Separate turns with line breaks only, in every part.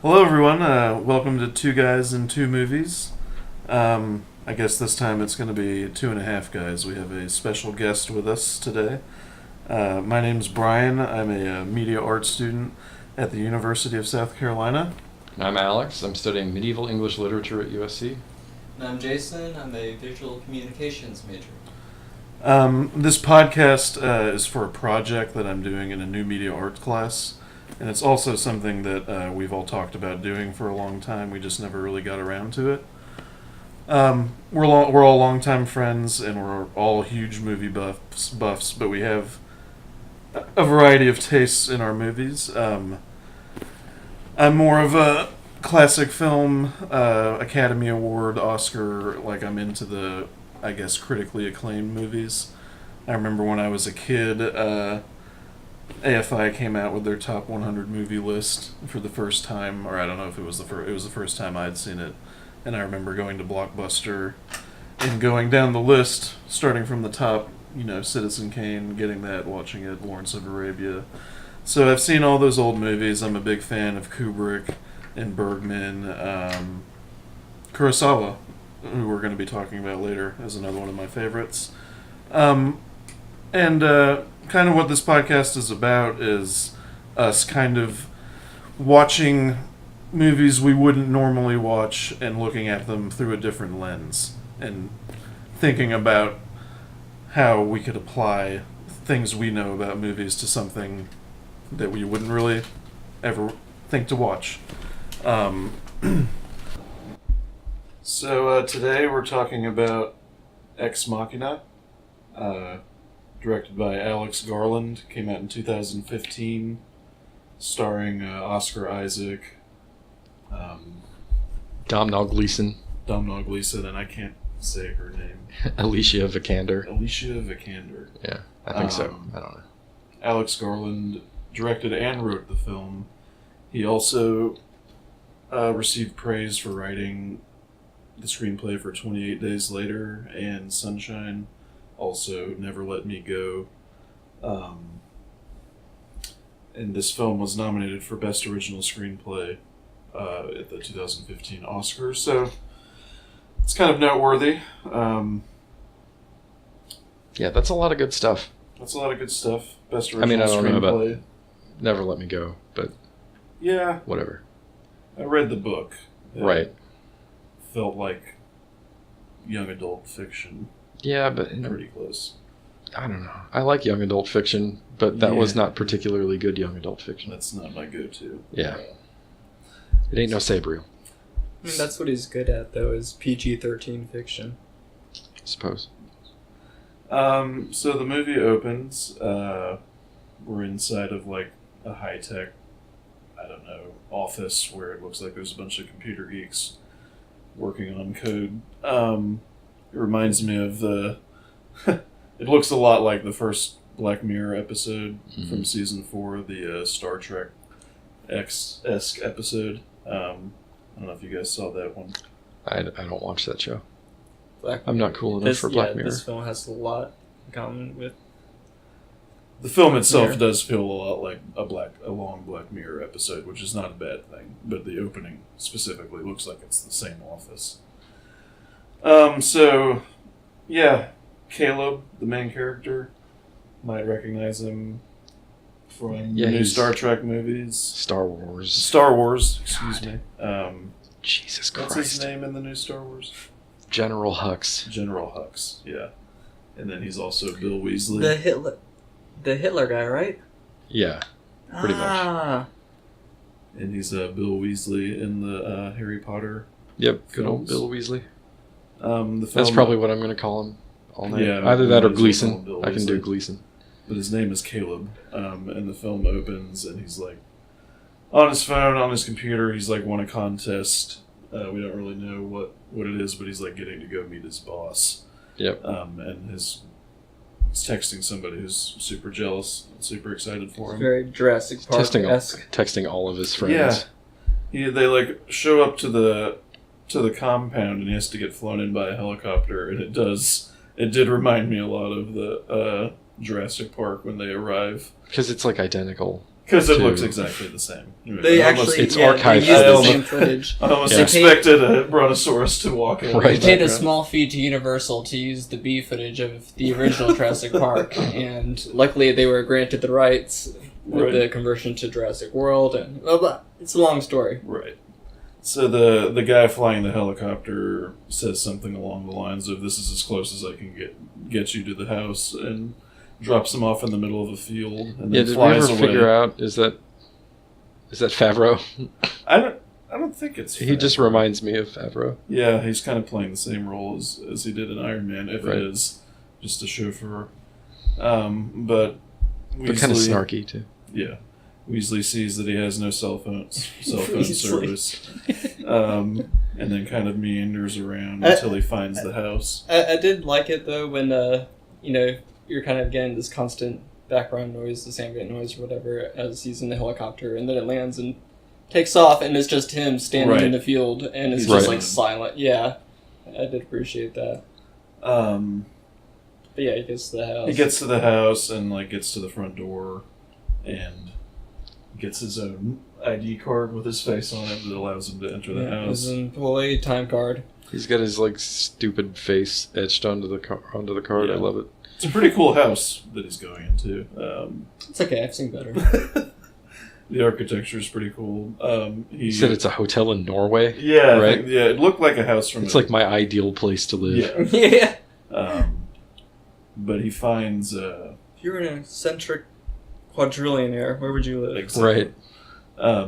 Hello, everyone. Welcome to Two Guys and Two Movies. I guess this time it's going to be two and a half guys. We have a special guest with us today. My name's Brian. I'm a media arts student at the University of South Carolina.
I'm Alex. I'm studying medieval English literature at USC.
And I'm Jason. I'm a visual communications major.
This podcast is for a project that I'm doing in a new media arts class. And it's also something that we've all talked about doing for a long time. We just never really got around to it. We're all longtime friends, and we're all huge movie buffs, but we have a variety of tastes in our movies. I'm more of a classic film, Academy Award, Oscar, like I'm into the, I guess, critically acclaimed movies. I remember when I was a kid, AFI came out with their top 100 movie list for the first time, or I don't know if it was it was the first time I'd seen it. And I remember going to Blockbuster and going down the list, starting from the top, Citizen Kane, getting that, watching it, Lawrence of Arabia. So I've seen all those old movies. I'm a big fan of Kubrick and Bergman. Kurosawa, who we're going to be talking about later, is another one of my favorites. Kind of what this podcast is about is us kind of watching movies we wouldn't normally watch and looking at them through a different lens and thinking about how we could apply things we know about movies to something that we wouldn't really ever think to watch. So today we're talking about Ex Machina, directed by Alex Garland, came out in 2015, starring Oscar Isaac,
Domhnall Gleeson.
And I can't say her name.
Alicia Vikander.
Yeah,
I think so. I don't know.
Alex Garland directed and wrote the film. He also received praise for writing the screenplay for 28 Days Later and Sunshine. Also, Never Let Me Go. And this film was nominated for Best Original Screenplay at the 2015 Oscars, so it's kind of noteworthy.
Yeah, that's a lot of good stuff.
Best Original Screenplay.
I don't know about Never Let Me Go, but
yeah,
whatever.
I read the book.
Right.
Felt like young adult fiction.
Yeah, but
pretty close.
I don't know. I like young adult fiction, but that was not particularly good young adult fiction.
That's not my go-to.
Yeah. It ain't no Sabriel.
I mean, that's what he's good at, though, is PG-13 fiction.
I suppose.
So the movie opens. We're inside of like a high-tech, office where it looks like there's a bunch of computer geeks working on code. It reminds me of it looks a lot like the first Black Mirror episode from season 4, the Star Trek X-esque episode. I don't know if you guys saw that one.
I don't watch that show.
I'm
not cool enough for Black Mirror.
This film has a lot in common with...
The film itself does feel a lot like a long Black Mirror episode, which is not a bad thing, but the opening specifically looks like it's the same office. So, yeah, Caleb, the main character, might recognize him from new Star Trek movies.
Star Wars,
excuse me.
Jesus Christ.
What's his name in the new Star Wars?
General Hux, yeah. And then he's also Bill Weasley.
The Hitler guy, right?
Yeah, pretty much.
And he's Bill Weasley in the Harry Potter
Yep, good
films.
old Bill Weasley.
The film,
That's probably what I'm going to call him all night.
Yeah,
either that or
Bill
Gleason.
Weasley.
I can do Gleason.
But his name is Caleb. And the film opens and he's like on his phone, on his computer, he's like won a contest. We don't really know what it is, but he's like getting to go meet his boss.
Yep.
And he's texting somebody who's super jealous and super excited for him.
Very Jurassic Park-esque.
Texting all of his friends.
Yeah. They like show up to the compound and he has to get flown in by a helicopter, and it did remind me a lot of the Jurassic Park when they arrive.
Because it's like identical.
Because it
to-
looks exactly the same.
They actually
It's
yeah,
archived
they used the
footage.
same footage.
I almost
Yeah.
expected a brontosaurus to walk in.
Right.
They paid a small fee to Universal to use the B footage of the original Jurassic Park, and luckily they were granted the rights with
Right.
the conversion to Jurassic World, and blah, blah. It's a long story.
Right. So the guy flying the helicopter says something along the lines of, "This is as close as I can get you to the house," and drops him off in the middle of a field, and
Yeah,
then
did we
flies
ever
away.
figure out, is that Favreau?
I don't think it's.
He just
Favreau.
reminds me of Favreau.
Yeah, he's kind of playing the same role as he did in Iron Man, if
Right.
it is just a chauffeur. But
But kind of
Weasley-
snarky, too.
Yeah, Weasley sees that he has no cell phone
Weasley.
service, and then kind of meanders around
I-
until he finds the house.
I did like it though when you're kind of getting this constant background noise, this ambient noise or whatever, as he's in the helicopter, and then it lands and takes off, and it's just him standing
Right.
in the field, and it's
He's
just
right.
like silent. Yeah, I did appreciate that.
Um,
But yeah, he gets to the house.
he gets to the house and gets to the front door, and gets his own ID card with his face on it that allows him to enter the house.
his employee time card.
He's got his stupid face etched onto the card.
Yeah.
I love it.
It's a pretty cool house that he's going into.
It's okay, I've seen better.
The architecture is pretty cool.
He said it's a hotel in Norway.
Yeah, I
right?
think- yeah. It looked like a house from.
It's like my ideal place to live.
Yeah.
Yeah.
But he finds.
If you were an eccentric quadrillionaire, where would you live?
Right.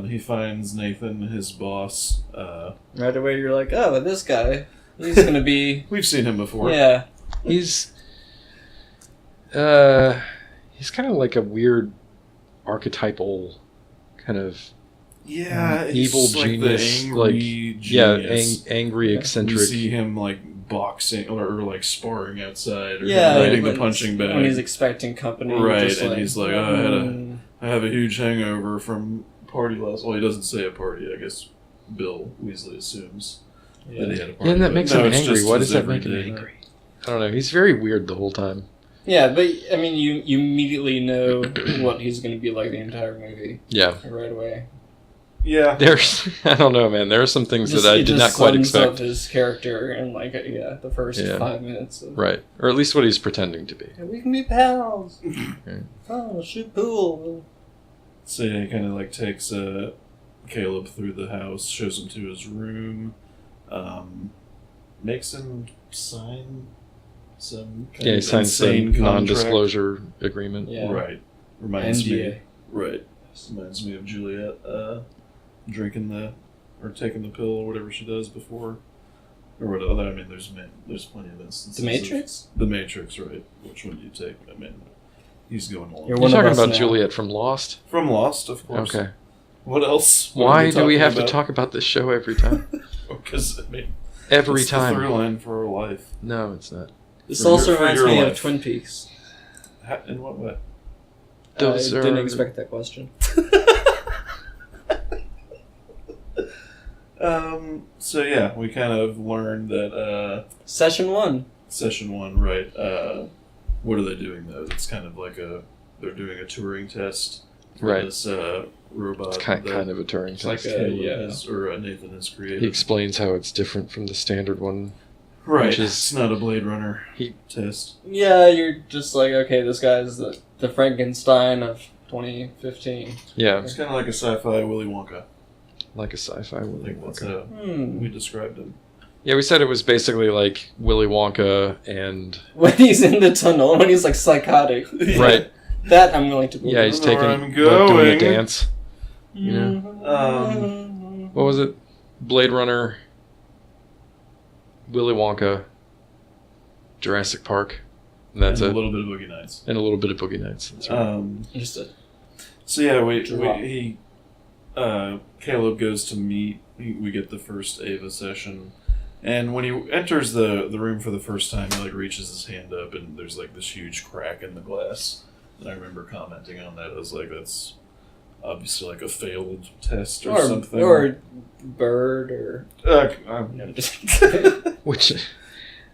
He finds Nathan, his boss.
Right away, you're like, oh, this guy, he's gonna be.
We've seen him before.
Yeah.
He's kind of like a weird archetypal kind of
Yeah.
evil
it's like the
genius,
angry genius.
angry eccentric.
We see him boxing or sparring outside or
Yeah.
riding the
when-
punching bag.
When he's expecting company.
Right,
just
and he's like, "Oh,
"Mm."
I have a huge hangover from party last. Well, he doesn't say a party. I guess Bill Weasley assumes that he
Yeah.
had a party.
Yeah, and that
but
makes
no,
him
it's
angry.
just
Why
his
does that make him
everyday-
angry? I don't know. He's very weird the whole time.
Yeah, but I mean, you immediately know what he's gonna be like the entire movie
Yeah.
right away.
Yeah,
There's, I don't know, man. There are some things
Just-
that I
it
did
just
not quite
sums up
expect.
his character in the first
Yeah.
5 minutes. Of,
Right. Or at least what he's pretending to be.
We can be pals.
Yeah.
Oh, shoot pool.
so yeah, he kind of takes Caleb through the house, shows him to his room, makes him sign some kind
Yeah, he
of
signs the
insane contract.
non-disclosure agreement.
Yeah.
Right. Reminds
NDA.
me. Right. Reminds me of Juliet drinking or taking the pill or whatever she does before, or what other. I mean, there's plenty of instances.
The Matrix?
The Matrix, right? Which one do you take? I mean, he's going along.
You're
You're
one of
talking
us
about
now.
Juliet from Lost?
From Lost, of course.
Okay.
What else?
Why do we have to talk about this show every time?
Because I mean,
Every
it's the through
time.
line for our life.
No, it's not.
This
For
also
for
reminds
your
me
life.
of Twin Peaks.
In what way?
Those
I
are-
didn't expect that question.
So yeah, we kind of learned that
Session 1.
session 1, right? What are they doing though? It's kind of like they're doing a Turing test for
Right.
this robot.
It's kind
that
of a Turing test.
like a-
Caleb
yeah.
has, or Nathan has created.
He explains how it's different from the standard one.
Right,
which is-
it's not a Blade Runner
He-
test.
Yeah, you're just like, okay, this guy's the Frankenstein of 2015.
Yeah,
It's kind of like a sci-fi Willy Wonka.
like a sci-fi
I
Willy
think that's
Wonka.
how we described him.
Yeah, we said it was basically like Willy Wonka and...
When he's in the tunnel, when he's like psychotic.
Right.
That I'm willing to believe.
Yeah, he's
Where
taking...
I'm
like, doing a
going.
dance.
Yeah.
What was it? Blade Runner, Willy Wonka, Jurassic Park. And that's
and
it.
a little bit of Boogie Nights.
And a little bit of Boogie Nights. That's right.
Just a
So yeah,
Drop.
Caleb goes to meet. We get the first Ava session, and when he enters the room for the first time, he reaches his hand up, and there's this huge crack in the glass. And I remember commenting on that. I was like, "That's obviously a failed test or something."
Or bird or no, just
Which...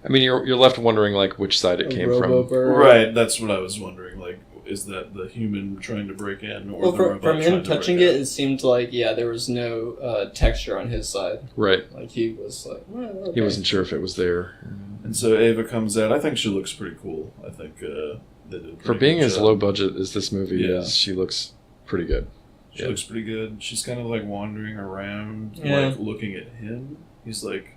I mean, you're left wondering, which side it came from.
Robo-bird.
right. That's what I was wondering. is that the human trying to break in, or
Well,
the robot
from him
trying to
touching
break
it,
in?
it seemed like, there was no texture on his side.
Right.
Like, he was like, well, okay.
He wasn't sure if it was there.
And so Ava comes out. I think she looks pretty cool. I think they did a
For
pretty
being
good
as
job.
low budget as this movie
Yeah.
is, she looks pretty good.
She
Yeah.
looks pretty good. She's kind of like wandering around,
Yeah.
like looking at him. He's like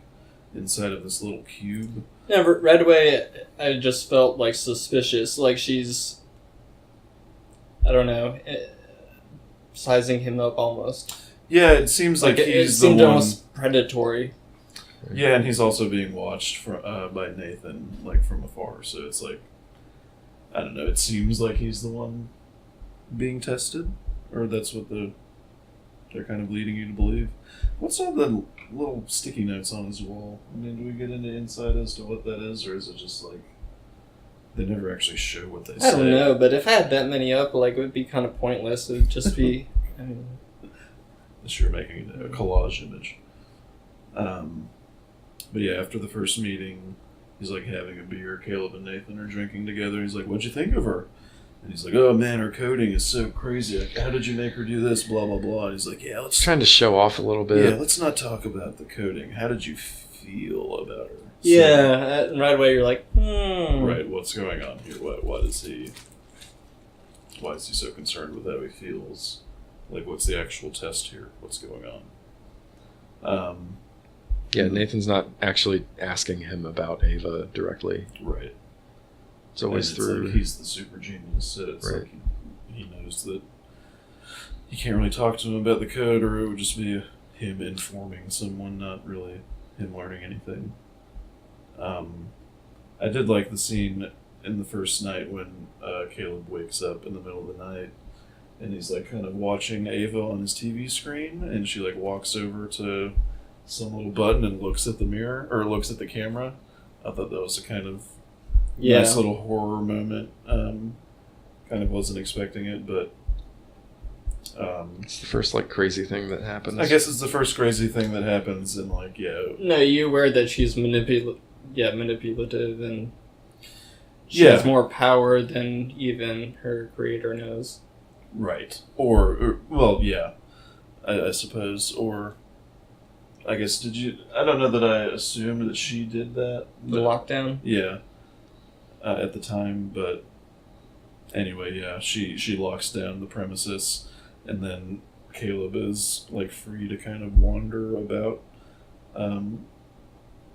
inside of this little cube.
Yeah, right away, I just felt like suspicious. Like she's, I don't know, sizing him up almost.
Yeah, it seems like
it
he's the
seemed
one.
almost predatory.
Yeah, and he's also being watched by Nathan, like from afar. So it's like, I don't know. It seems like he's the one being tested, or that's what they're kind of leading you to believe. What's all the little sticky notes on his wall? I mean, do we get into insight as to what that is, or is it just like they never actually show what they say?
I don't know, but if I had that many up, like, it would be kind of pointless. It would just be, I mean...
Unless you're making a collage image. But yeah, after the first meeting, he's like having a beer. Caleb and Nathan are drinking together. He's like, "What'd you think of her?" And he's like, "Oh man, her coding is so crazy. Like, how did you make her do this? Blah blah blah." And he's like, "Yeah, let's
Trying to show off a little bit.
let's not talk about the coding. How did you feel about her?" So-
Yeah, and right away you're like,
right. What's going on here? Why is he so concerned with how he feels? Like, what's the actual test here? What's going on?
Yeah, Nathan's not actually asking him about Ava directly.
Right.
It's always
And
through.
like he's the super genius, so it's
Right.
like he knows that he can't really talk to him about the code, or it would just be him informing someone, not really him learning anything. I did like the scene in the first night when Caleb wakes up in the middle of the night, and he's like kind of watching Ava on his TV screen, and she like walks over to some little button and looks at the mirror, or looks at the camera. I thought that was a kind of nice little horror moment. Kind of wasn't expecting it, but
It's the first like crazy thing that happens.
I guess it's the first crazy thing that happens, and like,
No, you're aware that she's manipulative, and she has more power than even her creator knows.
right, or well, yeah, I suppose, or I guess did you? I don't know that I assumed that she did that.
The lockdown.
Yeah, at the time, but anyway, yeah, she locks down the premises, and then Caleb is like free to kind of wander about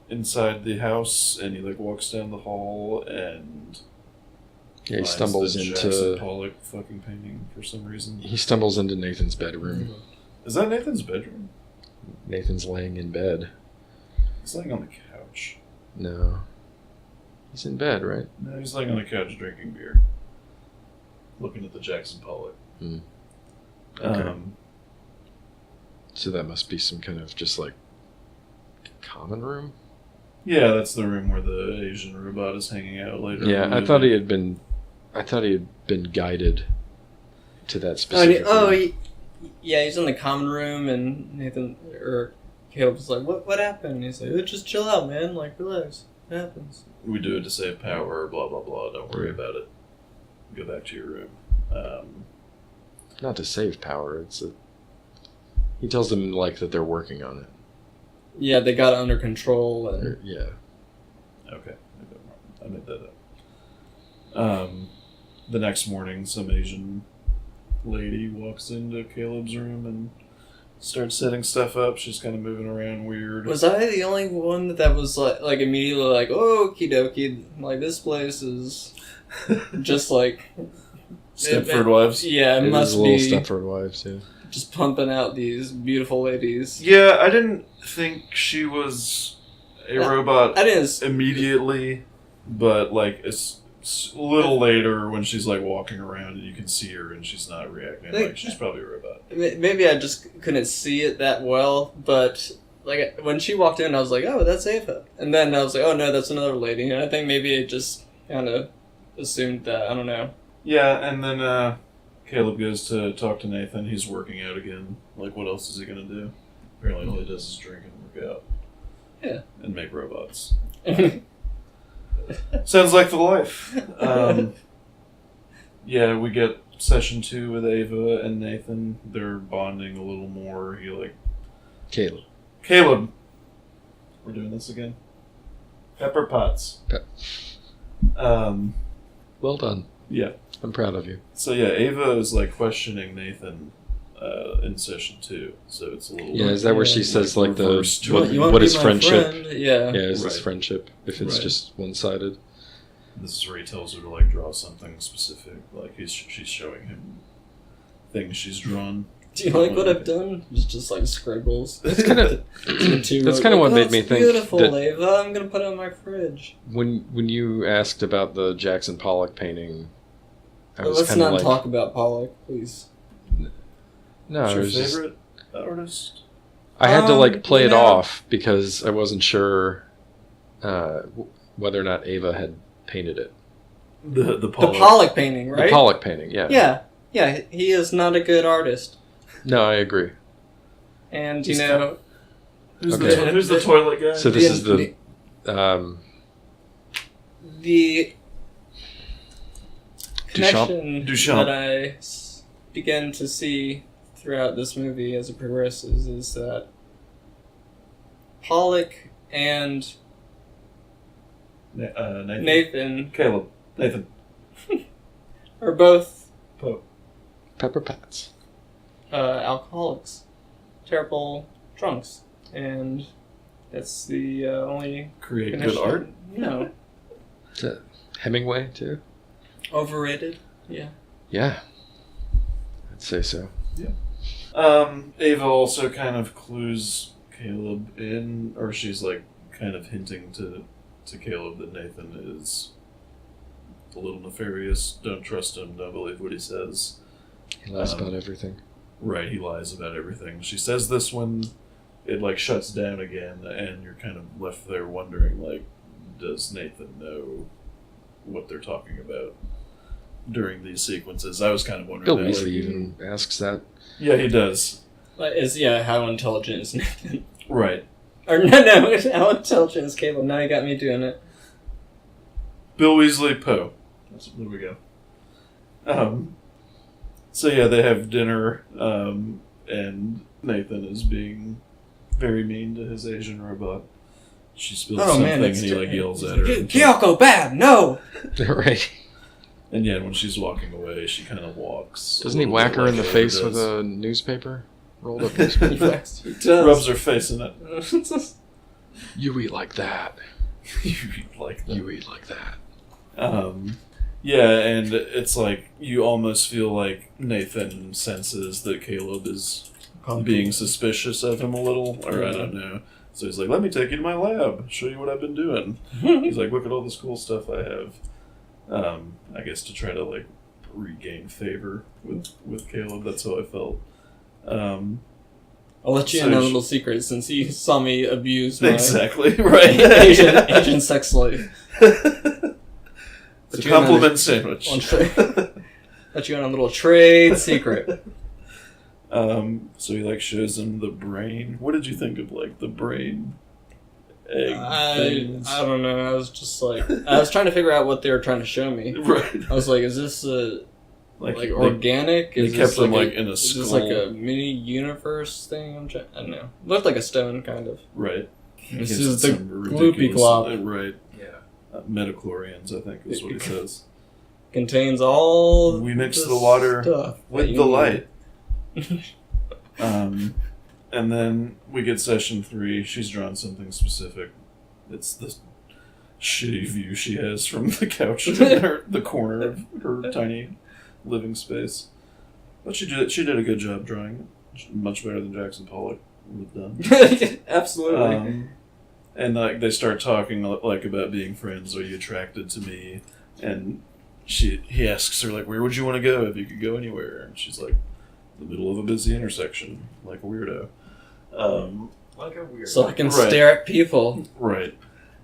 inside the house, and he like walks down the hall and
Yeah, he
finds
stumbles
the Jackson
into
Pollock fucking painting for some reason.
Nathan's bedroom.
Is that Nathan's bedroom?
Nathan's laying in bed.
He's laying on the couch.
No. He's in bed, right?
No, he's laying on the couch drinking beer, looking at the Jackson Pollock.
Okay. So that must be some kind of just like common room?
Yeah, that's the room where the Asian robot is hanging out later. in
Yeah,
the
I thought
movie.
he had been guided to that specific room.
He's in the common room, and Nathan or Caleb's like, "What happened?" And he's like, "Just chill out, man. Like, relax. It happens."
We do it to save power, blah, blah, blah. Don't worry
Right.
about it. Go back to your room.
Not to save power. He tells them like that they're working on it.
Yeah, they got it under control, and
Yeah.
Okay. I made that up. The next morning, some Asian lady walks into Caleb's room and starts setting stuff up. She's kind of moving around weird.
was I the only one that was like immediately like, "Oh, okie dokie, like this place is just like
Stepford Wives?
Yeah, it
It
must
is a little
be
Stepford Wives, yeah.
just pumping out these beautiful ladies."
Yeah, I didn't think she was a robot
I didn't.
immediately, but like it's a little later when she's like walking around and you can see her and she's not reacting. Like she's probably a robot.
Maybe I just couldn't see it that well, but like when she walked in, I was like, "Oh, that's Ava," and then I was like, "Oh no, that's another lady." And I think maybe it just kind of assumed that. I don't know.
Yeah, and then Caleb goes to talk to Nathan. He's working out again. Like, what else is he gonna do? Apparently, all he does is drink and work out.
Yeah.
And make robots. Sounds like the life. Yeah, we get session 2 with Ava and Nathan. They're bonding a little more. Caleb. We're doing this again. Pepper Potts.
Well done.
Yeah.
I'm proud of you.
So yeah, Ava is like questioning Nathan in session 2. So it's a little.
Yeah, is that where she says like the
reversed.
what is friendship?
Friend? Yeah.
Yeah, is this
Right.
friendship if it's
Right.
just one-sided?
This is where he tells her to like draw something specific. Like she's showing him things she's drawn.
Do you like what I've done? It's just like scribbles.
That's kind of
That's
what made me think
beautiful,
that-
Ava. I'm gonna put it in my fridge.
when you asked about the Jackson Pollock painting, I was
Let's
kind of
not
like,
talk about Pollock, please.
no,
What's
it
your
was just,
favorite artist?
I had to like play
you
it
know-
off because I wasn't sure whether or not Ava had painted it.
The
The Pollock painting, right?
The Pollock painting, yeah.
Yeah. He is not a good artist,
No, I agree.
and
He's
you know,
Who's
Okay.
who's the toilet guy?
So this is the
the
Duchamp?
connection
Duchamp.
that I begin to see throughout this movie as it progresses is that Pollock and
Nathan.
Nathan
Caleb. Nathan.
are both
Pope.
Pepper Potts.
alcoholics, terrible drunks, and that's the only
Create good
connection.
art.
No,
Is that Hemingway too?
overrated. Yeah.
Yeah, I'd say so.
Ava also kind of clues Caleb in, or she's like kind of hinting to Caleb that Nathan is a little nefarious. Don't trust him. Don't believe what he says.
He lies about everything.
Right, he lies about everything. She says this when it like shuts down again, and you're kind of left there wondering, like, does Nathan know what they're talking about during these sequences? I was kind of wondering.
Bill
that,
Weasley
like,
even asks that.
yeah, he does.
How intelligent is Nathan?
Right.
Or no, how intelligent is Caleb? Now you got me doing it.
Bill Weasley, Poe. There we go. So yeah, they have dinner, and Nathan is being very mean to his Asian robot. She spills something, and he like yells at her.
Kyoko, bad, no!
Right.
And yeah, when she's walking away, she kind of walks.
Doesn't he whack her in the face with a newspaper? Rolled up newspaper?
He does.
Rubs her face in it.
You eat like that.
You like that.
You eat like that.
Yeah, and it's like you almost feel like Nathan senses that Caleb is being suspicious of him a little, or I don't know. So he's like, "Let me take you to my lab, show you what I've been doing." He's like, "Look at all this cool stuff I have." I guess to try to like regain favor with Caleb. That's how I felt.
I'll let you in on a little secret since you saw me abuse my
Exactly right.
Asian sex slave.
It's a compliment sandwich.
Let you in on a little trade secret.
So he like shows him the brain. What did you think of like the brain egg things?
I don't know. I was just like, I was trying to figure out what they were trying to show me.
Right.
I was like, is this like organic?
They
Is
kept
this
them
like
like in a
Is this
skull.
like a mini universe thing? I don't know. Looked like a stone, kind of.
Right.
This
Yes,
is
it's
the
some
gloopy
ridiculous-
glop.
Right.
Yeah.
Metachlorians, I think is what he says.
Contains all.
We mix the water
stuff
with
that you
the
need.
light. And then we get session 3. She's drawn something specific. It's the shitty view she has from the couch in the corner of her tiny living space. But she did a good job drawing it. Much better than Jackson Pollock would have done.
Absolutely.
And like they start talking like about being friends. Are you attracted to me? And he asks her like, where would you want to go if you could go anywhere? And she's like, the middle of a busy intersection, like a weirdo.
Like a weird.
So I can
Right.
stare at people.
Right.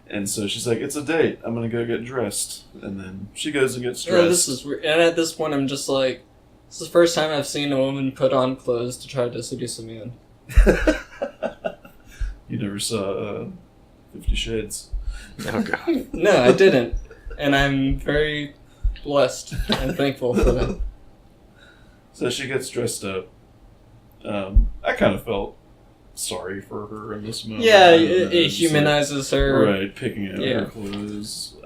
And so she's like, it's a date. I'm gonna go get dressed. And then she goes and gets dressed.
Yeah, this is weird. And at this point, I'm just like, this is the first time I've seen a woman put on clothes to try to seduce a man.
You never saw 50 Shades.
Oh god.
No, I didn't. And I'm very blessed and thankful for that.
So she gets dressed up. I kind of felt sorry for her in this moment.
Yeah,
And
it
it's
humanizes her.
Right, picking out her clothes.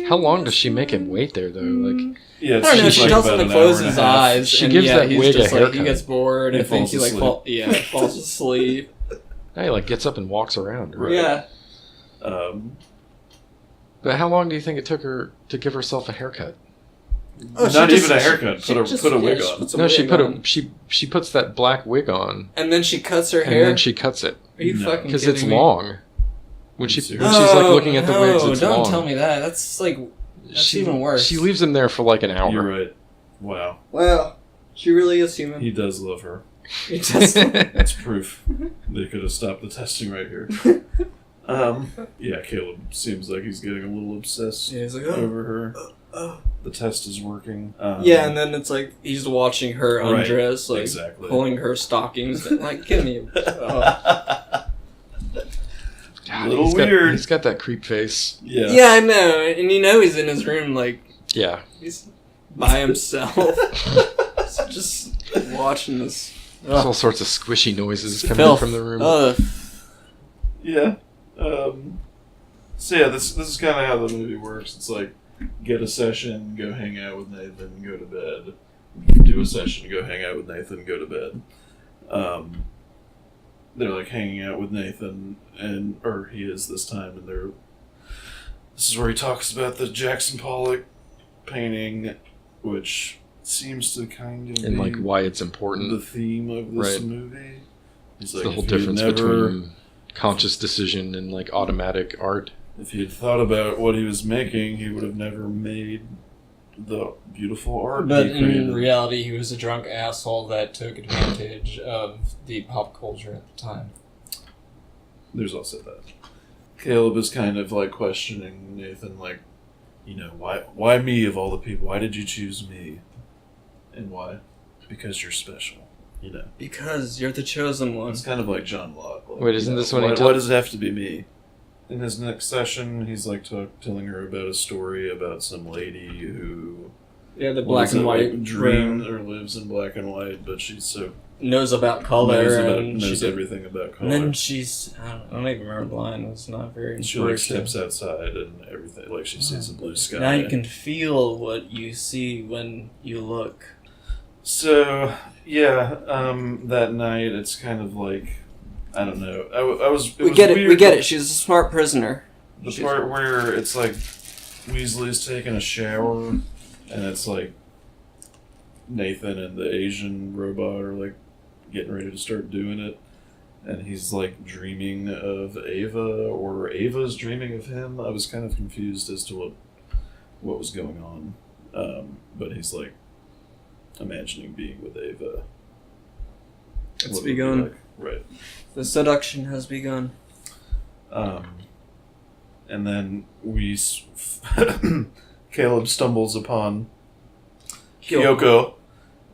How long does she make him wait there, though? Like,
Yeah,
I don't know.
seems
She
like
tells
about
him to
an hour
close
and a
his
half.
eyes.
She
and
gives
yeah,
that
he's
wig a
just like, he
haircut.
gets bored.
He
I think he
falls asleep.
falls asleep.
he like gets up and walks around.
Right.
Yeah.
But how long do you think it took her to give herself a haircut?
Oh,
Not even a haircut. Put a wig
she
on.
puts a
No, she
wig
put
on.
she puts that black wig on,
And then she cuts her
and
hair.
then she cuts it
Are you
No.
fucking
because
kidding
it's
me?
long. When
You
she's
serious?
like looking at the wigs, it's
don't
long.
tell me that. That's like that's even worse.
She leaves him there for like an hour.
You're right. Wow.
Well, she really is human.
He does love her.
It just
That's proof. They could have stopped the testing right here. Yeah, Caleb seems like he's getting a little obsessed
Yeah, he's like,
over her. The test is working.
yeah, and then it's like he's watching her
Right,
undress, like
exactly.
pulling her stockings. Like, give me. Oh.
God,
Little
he's
weird.
He's got that creep face.
Yeah.
Yeah, I know, and you know he's in his room, like
Yeah.
he's by himself, just watching this.
There's all sorts of squishy noises coming
Filth.
from the room.
Yeah. So yeah, this is kind of how the movie works. It's like get a session, go hang out with Nathan, go to bed. Do a session, go hang out with Nathan, go to bed. They're like hanging out with Nathan, or he is this time, and this is where he talks about the Jackson Pollock painting, which seems to kind of
and
be
like why it's important.
the theme of this
Right.
movie. He's
It's
like,
the whole
if he had
difference
never-
between conscious decision and like automatic art.
If he had thought about what he was making, he would have never made the beautiful art.
But
he created.
in reality, he was a drunk asshole that took advantage of the pop culture at the time.
There's also that. Caleb is kind of like questioning Nathan, like, why me of all the people? Why did you choose me? And why? Because you're special.
Because you're the chosen one.
It's kind of like John Locke. Like,
Wait, isn't this when
why,
he
why does it have to be me? In his next session, he's like telling her about a story about some lady who
Yeah, the black and white
dream or lives in black and white, but she's so
knows about color
knows everything about color.
And then she's I don't even remember the line. It's not very
She like
inspirational.
steps outside and everything, like she sees a blue sky.
Now you can feel what you see when you look.
So yeah, that night it's kind of like I don't know. I was.
We get it. We get it. She's a smart prisoner.
The part where it's like Weasley's taking a shower, and it's like Nathan and the Asian robot are like getting ready to start doing it, and he's like dreaming of Ava, or Ava's dreaming of him. I was kind of confused as to what was going on, but he's like imagining being with Ava.
It's
What it would be
begun.
like. Right.
The seduction has begun.
And then Caleb stumbles upon Kyoko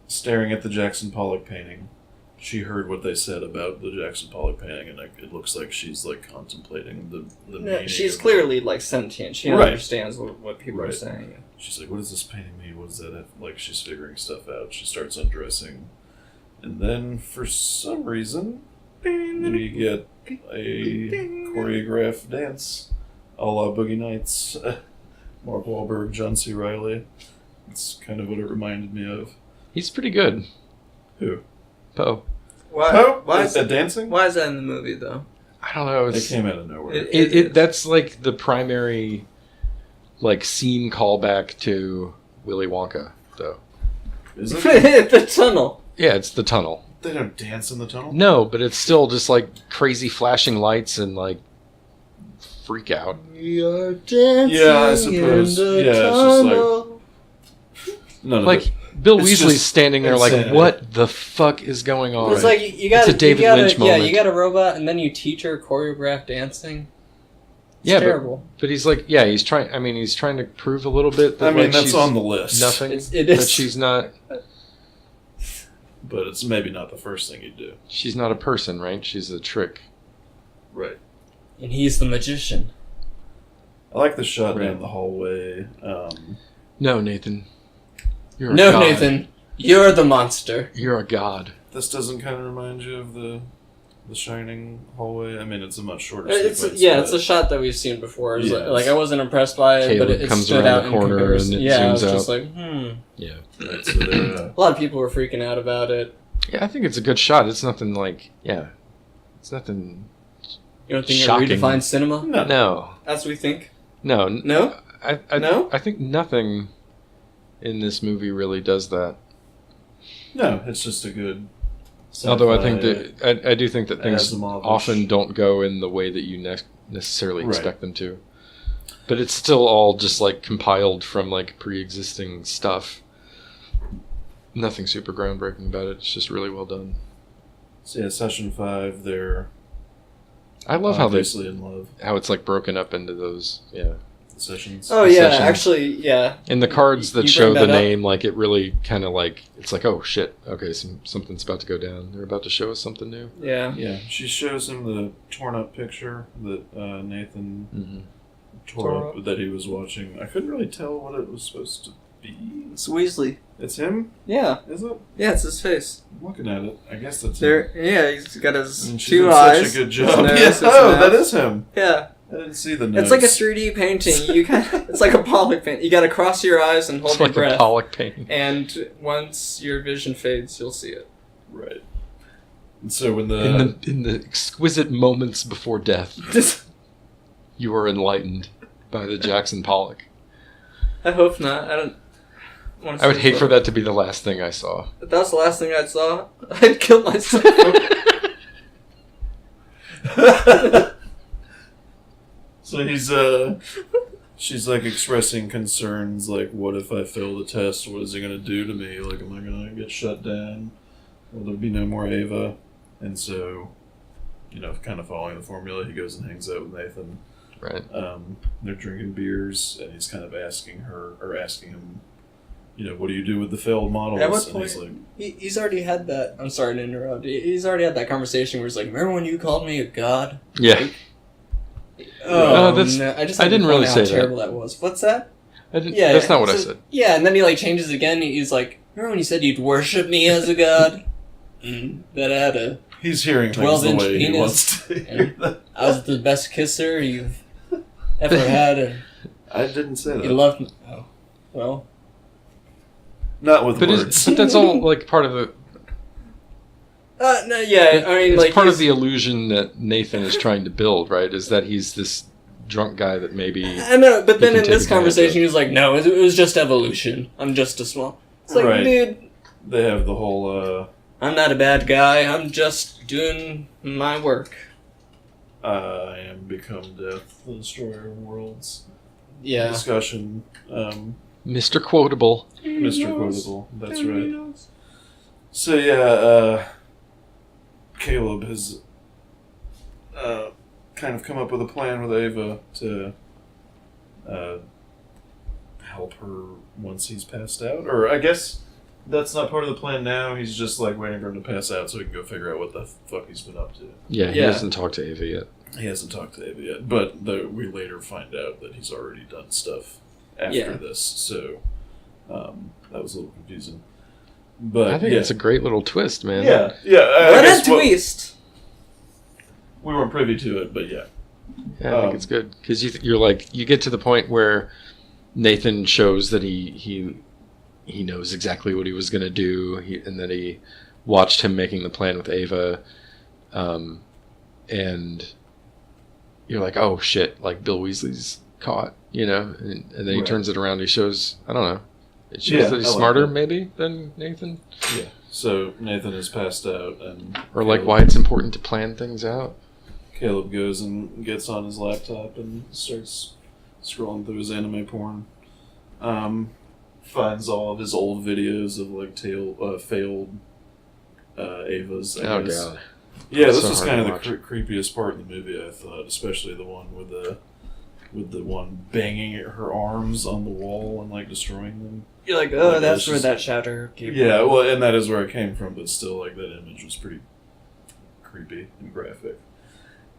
staring at the Jackson Pollock painting. She heard what they said about the Jackson Pollock painting, and it looks like she's like contemplating the meaning.
She's
of-
clearly like sentient. She
Right.
understands what people are
Right.
saying.
She's like, "What does this painting mean? What does that have?" Like she's figuring stuff out. She starts undressing, and then for some reason, we get a choreographed dance, a la Boogie Nights. Mark Wahlberg, John C. Reilly. It's kind of what it reminded me of.
He's pretty good.
Who?
Poe.
Why?
Oh,
Why
is that dancing?
Why is that in the movie though?
I don't know.
It
It's,
came out of nowhere.
that's like the primary like scene callback to Willy Wonka, though.
Is it?
The tunnel.
Yeah, it's the tunnel.
They don't dance in the tunnel?
No, but it's still just like crazy flashing lights and like freak out.
You're dancing
Yeah, I suppose.
in the
Yeah, it's just like-
tunnel.
None of
Like
it.
Bill
It's
Weasley's
just
standing there like,
insanity.
what the fuck is going on?
It's like you got
It's a David Lynch
Yeah,
moment.
you got a robot, and then you teach her choreographed dancing. It's
Yeah,
terrible.
But he's like, yeah, he's trying. I mean, he's trying to prove a little bit that
I mean,
like,
that's
she's
on the list.
nothing.
It is.
That she's not.
But it's maybe not the first thing you do.
She's not a person, right? She's a trick.
Right.
And he's the magician.
I like the shot
Right.
down the hallway.
No, Nathan. You're a
No,
god.
Nathan, you're the monster.
You're a god.
This doesn't kind of remind you of the Shining hallway. I mean, it's a much shorter
It's
sequence.
it's a shot that we've seen before. It's
Yes.
like I wasn't impressed by it, but
Caleb
it
comes
stood
around
out
the
in
corner
comparison.
and it
yeah, I was
zooms
just
out.
like,
Yeah.
Right, so they're,
A lot of people were freaking out about it.
Yeah, I think it's a good shot. It's nothing like, it's nothing.
You don't think
Shocking.
it redefines cinema?
no.
No,
As we think?
no,
No? No?
I think nothing in this movie really does that.
No, it's just a good.
Although I think
sci-fi-
that I do think that things
Asimov-ish.
often don't go in the way that you necessarily
Right.
expect them to. But it's still all just like compiled from like pre-existing stuff. Nothing super groundbreaking about it. It's just really well done.
So yeah, session 5. They're
I love how
obviously in love.
it's like broken up into those,
Sessions.
Oh, yeah,
Sessions.
actually, yeah.
And the cards that
You
show
bring
the
that up?
name, like it really kind of like it's like, oh shit, okay, something's about to go down. They're about to show us something new.
Yeah.
Yeah, she shows him the torn up picture that Nathan
Mm-hmm.
tore up that he was watching. I couldn't really tell what it was supposed to be.
It's Weasley.
It's him,
Yeah.
is it?
Yeah, it's his face.
I'm looking at it. I guess that's him.
There. Yeah, he's got his
And she's
two
done
eyes.
Such a good
his
job.
nose,
Yeah,
his
oh,
mouth.
that is him.
Yeah.
I didn't see the nose.
It's like a 3D painting. You it's like a Pollock paint. You gotta cross your eyes and hold
It's
your
like a
breath.
Pollock painting.
And once your vision fades, you'll see it.
Right. And so when the
In the exquisite moments before death, you are enlightened by the Jackson Pollock.
I hope not. I don't. wanna
I would
see
hate
it.
for that to be the last thing I saw.
If that's the last thing I saw, I'd kill myself.
So she's like expressing concerns like, what if I fail the test? What is it gonna do to me? Like, am I gonna get shut down? Will there be no more Ava? And so, kind of following the formula, he goes and hangs out with Nathan.
Right.
They're drinking beers, and he's kind of asking him, what do you do with the failed models?
At what
And
point-
he's like,
He's already had that. I'm sorry to interrupt. He's already had that conversation where he's like, "Remember when you called me a god?"
Yeah.
Oh,
that's-
no. I just
I
had to
didn't
point
really
out
say
how
that.
terrible that was. What's that?
I didn't,
Yeah,
that's not what I
so-
said.
Yeah, and then he like changes again. He's like, "Remember when you said you'd worship me as a god? That I had a
he's hearing things
12-inch
the way he
penis.
wants to hear them.
I was the best kisser you've ever had, and
I didn't say that.
you loved me." Oh, well.
Not with
But
words.
that's all like part of the.
No, yeah. I mean,
It's
like
part of
he's-
the illusion that Nathan is trying to build, right? Is that he's this drunk guy that maybe.
I know, but then
can
in
take
this
advantage
conversation,
of.
he was like, "No, it was just evolution. I'm just a small." It's like,
Right.
dude,
They have the whole,
I'm not a bad guy. I'm just doing my work.
I am become death, the destroyer of worlds
Yeah.
discussion.
Mr. Quotable.
Mr. Quotable, that's right. So yeah, Caleb has kind of come up with a plan with Ava to help her once he's passed out. Or I guess that's not part of the plan now. He's just like waiting for him to pass out so he can go figure out what the fuck he's been up to.
Yeah, he
Yeah.
hasn't talked to Ava yet.
He hasn't talked to Ava yet, but we later find out that he's already done stuff after
Yeah.
this. So that was a little confusing. But
I think
yeah.
it's a great little twist, man.
Yeah. I
What
guess
a twist!
we weren't privy to it, but yeah.
Yeah, I think it's good because you're like you get to the point where Nathan shows that he knows exactly what he was going to do, and that he watched him making the plan with Ava, and you're like, oh shit, like Bill Weasley's caught, and then he
Right.
turns it around. He shows, I don't know, it shows
Yeah,
that he's
I like
smarter
that.
maybe than Nathan,
Yeah. So Nathan is passed out, and
or like why it's important to plan things out.
Caleb goes and gets on his laptop and starts scrolling through his anime porn. Finds all of his old videos of like failed Avas. I
Oh
guess.
god,
Yeah,
That's
this
so
was
hard
kind
to
of the creepiest part of the movie, I thought, especially the one with the one banging at her arms on the wall and like destroying them.
You're like, oh,
Like,
that's
it's
where
just-
that shatter came
Yeah,
from.
well, and that is where it came from, but still, like that image was pretty creepy and graphic.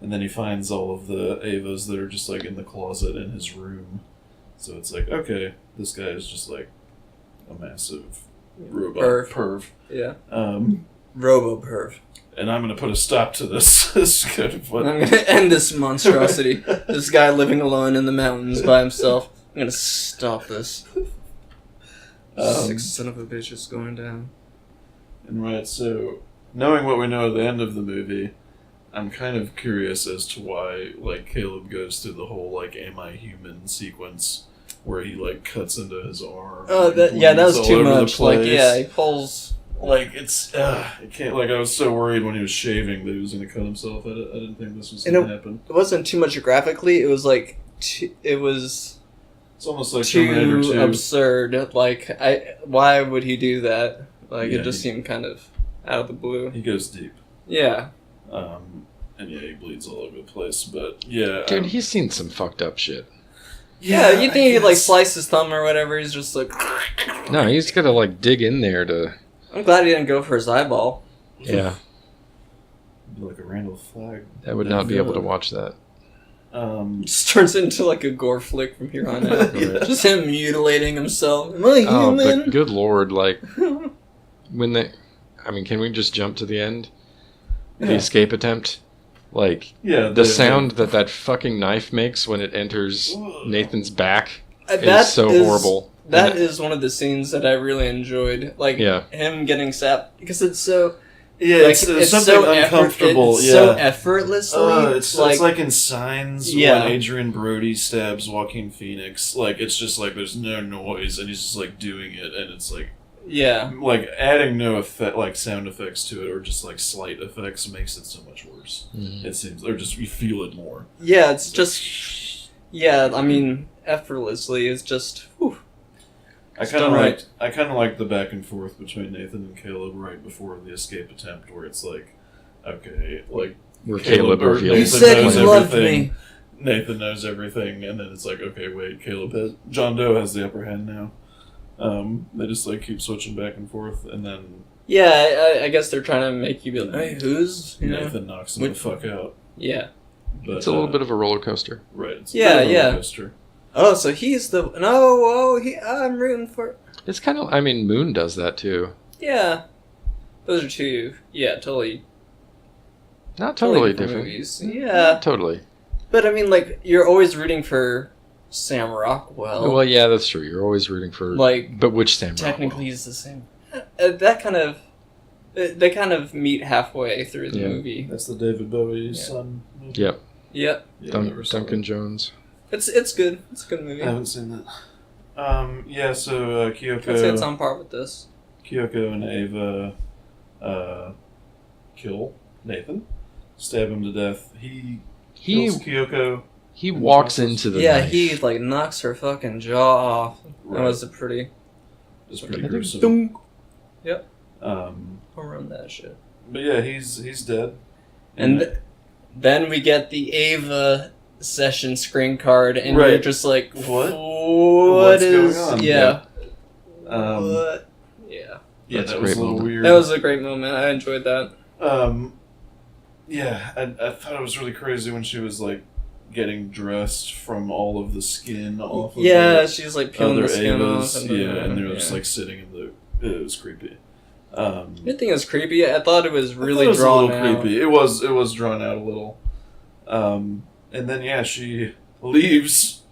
and then he finds all of the Avas that are just like in the closet in his room. So it's like, okay, this guy is just like a massive robot perv.
Yeah.
Robo-perv. And I'm going to put a stop to this.
I'm going to end this monstrosity. This guy living alone in the mountains by himself. I'm going to stop this. Sick son of a bitch is going down.
And right, so knowing what we know at the end of the movie, I'm kind of curious as to why, like, Caleb goes through the whole, like, am I human sequence where he, like, cuts into his arm.
Oh, that was too much. Like, yeah, he pulls...
Like, it can't, like, I was so worried when he was shaving that he was going to cut himself. I didn't think this was going to happen.
It wasn't too much graphically, it was like,
It's almost like
too absurd. Like, why would he do that? Like, it just seemed kind of out of the blue.
He goes deep.
Yeah.
And yeah, he bleeds all over the place, but yeah.
Dude, he's seen some fucked up shit.
Yeah, you think he'd, like, slice his thumb or whatever, he's just like...
No, he's gotta, like, dig in there to...
I'm glad he didn't go for his eyeball.
Yeah.
Like a Randall Flagg.
I would not be able to watch that.
Just turns into like a gore flick from here on out.
Yeah.
Just him mutilating himself. Am I human?
But good lord, like... when they... I mean, can we just jump to the end? The escape attempt? Like, the sound that fucking knife makes when it enters Nathan's back is so horrible.
That is one of the scenes that I really enjoyed. Like, him getting sapped. Because it's so...
Yeah, like, it's something so uncomfortable.
So effortlessly.
It's like in Signs when Adrian Brody stabs Joaquin Phoenix. Like, it's just like there's no noise and he's just like doing it and it's like...
Yeah.
Like, adding no effect, like sound effects to it or just like slight effects makes it so much worse. Mm-hmm. It seems, or just you feel it more.
Yeah, it's just... Yeah, I mean, effortlessly. It's just... Whew.
I kind of like the back and forth between Nathan and Caleb right before the escape attempt, where it's like, okay, like
where Caleb reveals
you said you loved me.
Nathan knows everything, and then it's like, okay, wait, John Doe has the upper hand now. They just like keep switching back and forth, and then
I guess they're trying to make you be like, hey, who's
Nathan knocks him the fuck out.
Yeah,
but,
it's a little bit of a roller coaster,
right? It's a roller coaster.
Oh, so he's the... I'm rooting for...
It's kind of... I mean, Moon does that, too.
Yeah. Those are two... Yeah, totally...
Not totally different.
Movies. Yeah.
Not totally.
But, I mean, like, you're always rooting for Sam Rockwell.
Well, yeah, that's true. You're always rooting for...
Like...
But which Sam
technically
Rockwell?
He's the same. That kind of... They kind of meet halfway through the movie.
That's the David Bowie son.
Yep.
Yep.
Duncan Jones.
It's good. It's a good movie.
I haven't seen that. So Kyoko...
I'd say it's on par with this.
Kyoko and Ava kill Nathan, stab him to death. He kills Kyoko.
He walks into the knife.
He like knocks her fucking jaw off. Right. That was pretty
gruesome.
Yep. I'll run that shit.
But yeah, he's dead.
And then we get the Ava session screen card, and you're just like, What's going on? Yeah. What? Yeah.
Yeah, that was a little weird.
That was a great moment. I enjoyed that.
Yeah, I thought it was really crazy when she was like getting dressed from all of the skin off of
she's like peeling the skin off.
And they were just like sitting in the... It was creepy.
I didn't think it was creepy. I thought it was really drawn out.
Creepy. It was drawn out a little. And then, she leaves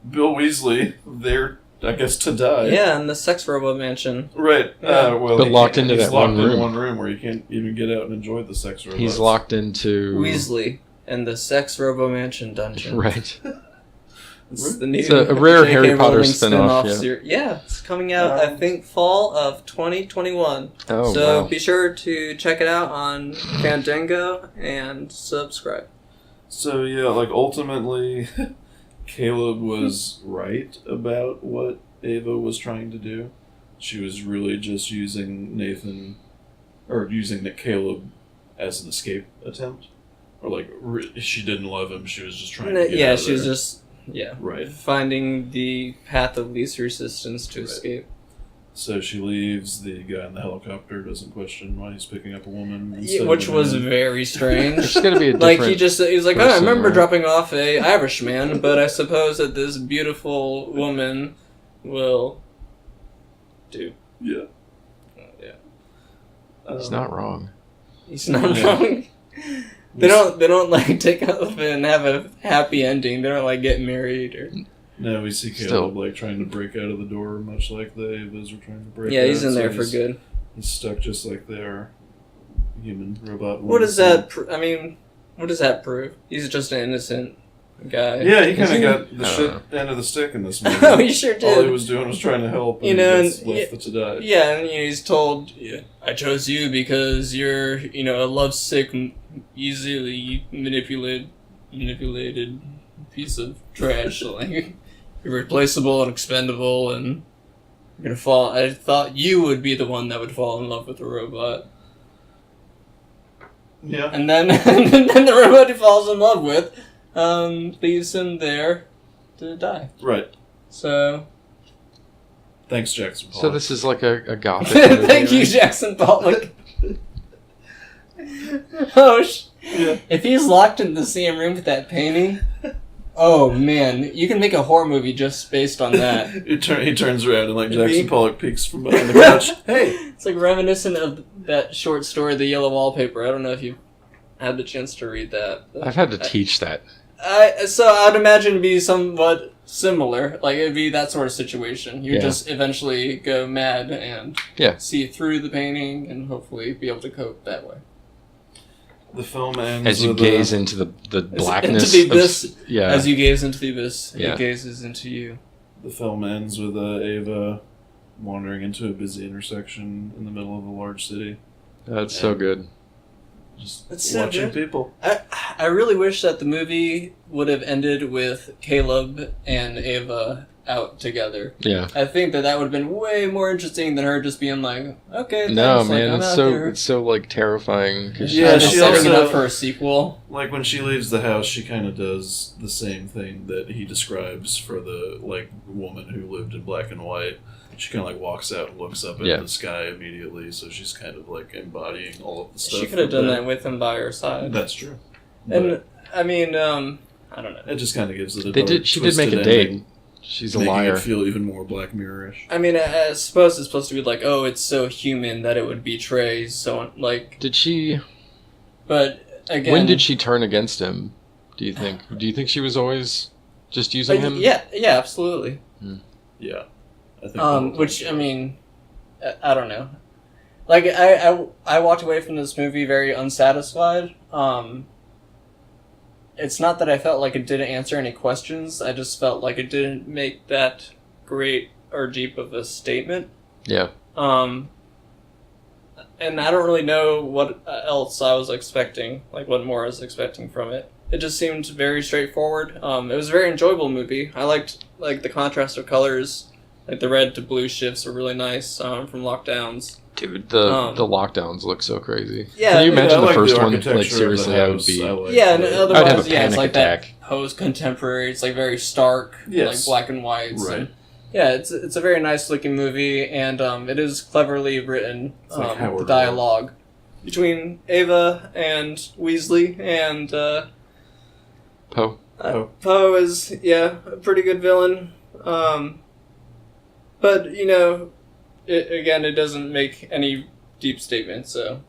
Bill Weasley there, I guess, to die.
Yeah, in the sex robot mansion.
Right.
Yeah.
But locked into that one room.
In one room where you can't even get out and enjoy the sex robot.
He's locked into...
Weasley in the sex robo mansion dungeon.
Right.
It's
a rare Harry Potter spin-off.
Yeah, it's coming out, I think, fall of 2021.
Oh,
so be sure to check it out on Fandango and subscribe.
So like ultimately, Caleb was right about what Ava was trying to do. She was really just using Nathan, or using Caleb as an escape attempt, or like she didn't love him. She was just trying to get out of
she was
there.
just finding the path of least resistance to escape.
So she leaves. The guy in the helicopter doesn't question why he's picking up a woman. Instead
Which
of a
was
man.
very strange.
It's gonna be a
Like
different.
he's like, oh, I
person,
remember
right?
dropping off a Irishman, but I suppose that this beautiful woman will do.
Yeah.
Yeah.
He's not wrong.
He's not
Yeah.
wrong. They don't like take off and have a happy ending. They don't like get married or.
No, we see Caleb like trying to break out of the door, much like the Avas were trying to break.
Yeah,
out,
he's in
so
there for good.
He's stuck just like they are. Human robot.
What does that? What does that prove? He's just an innocent guy.
Yeah, he kind
Is
of
he?
got the
I
shit
don't
end of the stick in this movie.
Oh, he sure did.
All he was doing was trying to help, and
You know,
he gets
and-
left to die.
Yeah, and he's told, I chose you because you're, a lovesick, easily manipulated piece of trash. Like, you're replaceable and expendable, and you're gonna fall. I thought you would be the one that would fall in love with a robot.
Yeah.
And then, and then the robot he falls in love with leaves him there to die.
Right.
So,
Thanks, Jackson Pollock.
So this is like a gothic. movie,
thank you,
right?
Jackson Pollock. Oh,
Yeah.
if he's locked in the same room with that painting, oh man, you can make a horror movie just based on that.
he turns around and like Jackson
Me?
Pollock peeks from behind the couch. Hey.
It's like reminiscent of that short story, The Yellow Wallpaper. I don't know if you had the chance to read that.
I've had to teach that.
So I'd imagine it'd be somewhat similar. Like it'd be that sort of situation. You
Yeah.
just eventually go mad and
Yeah.
see through the painting and hopefully be able to cope that way.
The film ends
As you
with
gaze into the blackness.
into the abyss.
Yeah.
As you gaze into the abyss,
Yeah.
it gazes into you.
the film ends with Ava wandering into a busy intersection in the middle of a large city,
That's so good.
just
That's so
watching
good.
people.
I really wish that the movie would have ended with Caleb and Ava out together.
Yeah.
I think that would have been way more interesting than her just being like, okay, thanks,
No,
like,
man,
I'm
it's
out
so
there.
it's so like terrifying. 'Cause
Yeah,
Just
she
setting it
also-
up for a sequel.
Like when she leaves the house, she kind of does the same thing that he describes for the like woman who lived in black and white. She kind of like walks out and looks up at
Yeah.
the sky immediately, so she's kind of like embodying all of the stuff.
She could have
from
done that with him by her side.
That's true.
And I mean, I don't know.
It just kind of gives it a
They
dark,
did. She did make a
twisted
date.
ending,
She's a
making
liar.
it feel even more Black Mirror-ish.
I mean, I suppose it's supposed to be like, oh, it's so human that it would betray so like.
Did she?
But again,
When did she turn against him? Do you think? Do you think she was always just using him?
Yeah, absolutely.
Yeah, I think.
Which I mean, I don't know. Like I walked away from this movie very unsatisfied. It's not that I felt like it didn't answer any questions. I just felt like it didn't make that great or deep of a statement.
Yeah.
And I don't really know what else I was expecting, like what more I was expecting from it. It just seemed very straightforward. It was a very enjoyable movie. I liked like the contrast of colors, like the red to blue shifts were really nice from Lockdowns.
Dude, the lockdowns look so crazy.
Yeah,
Can you
yeah,
imagine
I
the
like
first one?
architecture
Like
of the
seriously, I would
house.
be.
like
Yeah, and
the-
otherwise,
I'd have a
yeah, it's
panic
like
attack.
that post-contemporary. It's like very stark,
Yes.
like black and whites.
Right.
And, yeah, it's a very nice looking movie, and it is cleverly written.
It's like
The
Howard
dialogue between Ava and Weasley and
Poe.
Poe is a pretty good villain. But it doesn't make any deep statements. So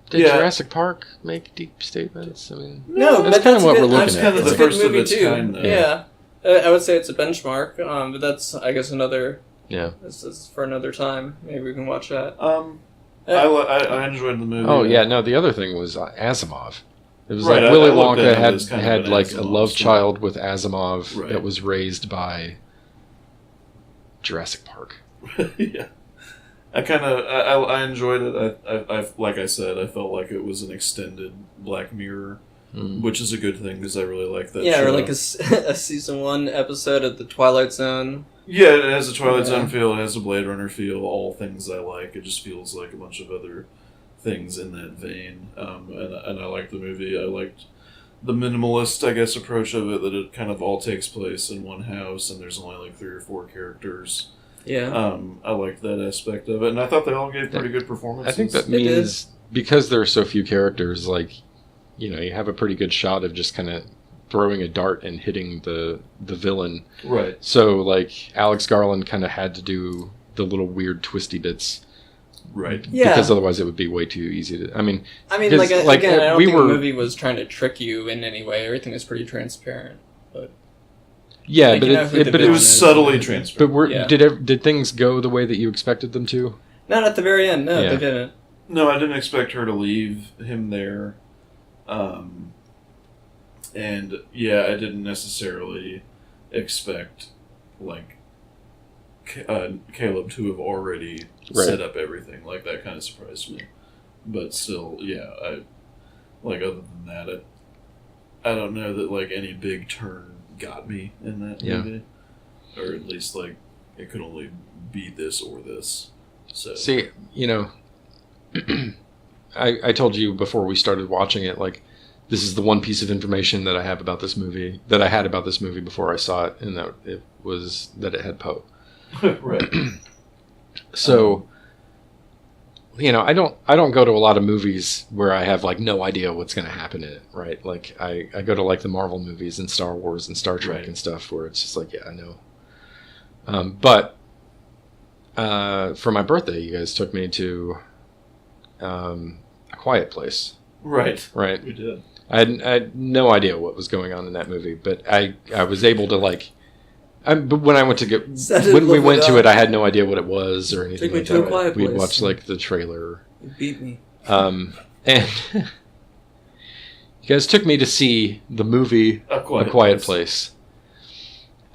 Did
Yeah.
Jurassic Park make deep statements? I mean,
no,
that's
but
kind of what
a
we're
good-
looking
that's
at.
kind of
It's
the
a good
first of
movie
its
too.
kind, though.
Yeah, I would say it's a benchmark. But that's I guess another.
Yeah.
This is for another time. Maybe we can watch that.
I enjoyed the movie.
Oh yeah, no. The other thing was Asimov. It was
Right,
like
I
Willy
looked at
Wonka
it
had
as kind of
had
an
like a
Asimov
love
story.
child with Asimov
Right.
that was raised by Jurassic Park.
Yeah, I enjoyed it. I like I said, I felt like it was an extended Black Mirror, which is a good thing because I really like that.
Yeah,
show.
or like a season 1 episode of the Twilight Zone.
Yeah, it has a Twilight
Yeah.
Zone feel. It has a Blade Runner feel. All things I like. It just feels like a bunch of other things in that vein. And I liked the movie. I liked the minimalist, I guess, approach of it. That it kind of all takes place in one house, and there's only like 3 or 4 characters.
Yeah.
I liked that aspect of it, and I thought they all gave pretty good performances.
I think that
They
means because there are so few characters, like, you know, you have a pretty good shot of just kind of throwing a dart and hitting the villain.
Right.
So, like, Alex Garland kind of had to do the little weird twisty bits.
Right.
Yeah.
Because otherwise it would be way too easy to... I mean,
like,
'cause, like,
again, I don't
we
think
were-
the movie was trying to trick you in any way. Everything was pretty transparent. But
yeah,
like,
but
you know who the
but
It
villain
was
is.
subtly
But
transparent.
Yeah.
did things go the way that you expected them to?
not at the very end. No,
Yeah.
they didn't.
No, I didn't expect her to leave him there. And yeah, I didn't necessarily expect like Caleb to have already
Right.
set up everything. Like that kind of surprised me. But still, yeah, I like other than that, I don't know that like any big turn got me in that
Yeah.
movie, or at least like it could only be this or this. So
See, you know, I told you before we started watching it, like, this is the one piece of information that I have about this movie, that I had about this movie before I saw it, and that it was that it had Poe.
right.
So, you know, I don't go to a lot of movies where I have like no idea what's going to happen in it, right? Like I go to like the Marvel movies and Star Wars and Star Trek
Right.
and stuff where it's just like, yeah, I know. But for my birthday, you guys took me to A Quiet Place,
Right.
right?
We did.
I had no idea what was going on in that movie, but I was able to like. But when I went to get
Set it,
when we
look
went
it
to
up.
it, I had no idea what it was or anything
Take me
like
to A
that.
Quiet
We'd
Place.
watched like the trailer,
You beat me.
and you guys took me to see the movie
A
A Quiet Place.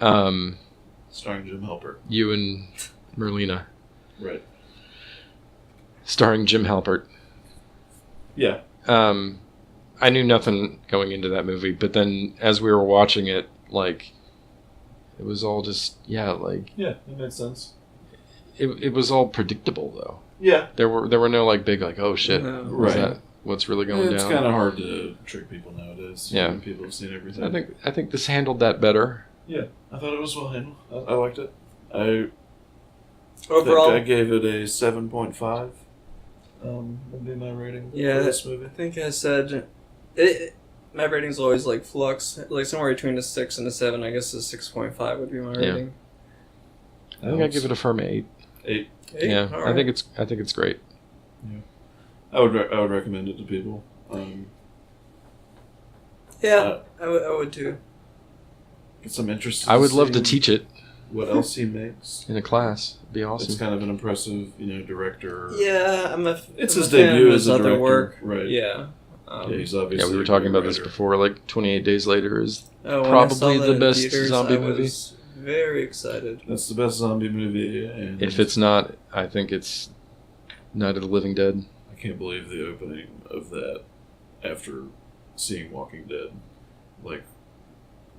Starring Jim Halpert.
You and Merlina,
Right.
starring Jim Halpert.
Yeah.
I knew nothing going into that movie, but then as we were watching it, like, it was all just, yeah, like,
Yeah, that made sense.
it was all predictable though.
Yeah.
There were no like big like, oh shit,
No.
is
Right.
that what's really going
It's
down?
kind of hard to trick people nowadays.
Yeah.
When people have seen everything.
I think this handled that better.
Yeah, I thought it was well handled. I liked it. I
Overall,
think I gave it a 7.5. Would be my rating
Yeah,
for this movie.
I think I said my rating's always like flux, like somewhere between a 6 and a 7. I guess a 6.5 would be my
Yeah.
rating.
I think I give it a firm 8.
8.
8?
Yeah,
All
I
right.
think it's great.
I would recommend it to people.
Yeah, I would too.
Get some interest.
I would love to
seeing
teach it
what else he makes.
in a class. It'd be
It's
awesome.
kind of an impressive, director.
Yeah,
It's
I'm
his
a fan
debut
of
as
his
a
other
director,
work.
right?
Yeah.
Yeah, he's obviously.
Yeah, we were
a
talking
great
about this
writer.
before. Like 28 Days Later is
When I
probably
saw that
the
in
best
theaters,
zombie
I
movie.
was very excited.
That's the best zombie movie, and
If it's not, I think it's Night of the Living Dead.
I can't believe the opening of that after seeing Walking Dead. Like,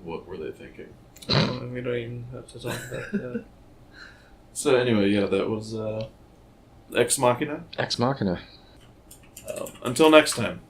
what were they thinking?
We don't even have to talk about that.
So anyway, yeah, that was Ex Machina.
Ex Machina.
Until next time.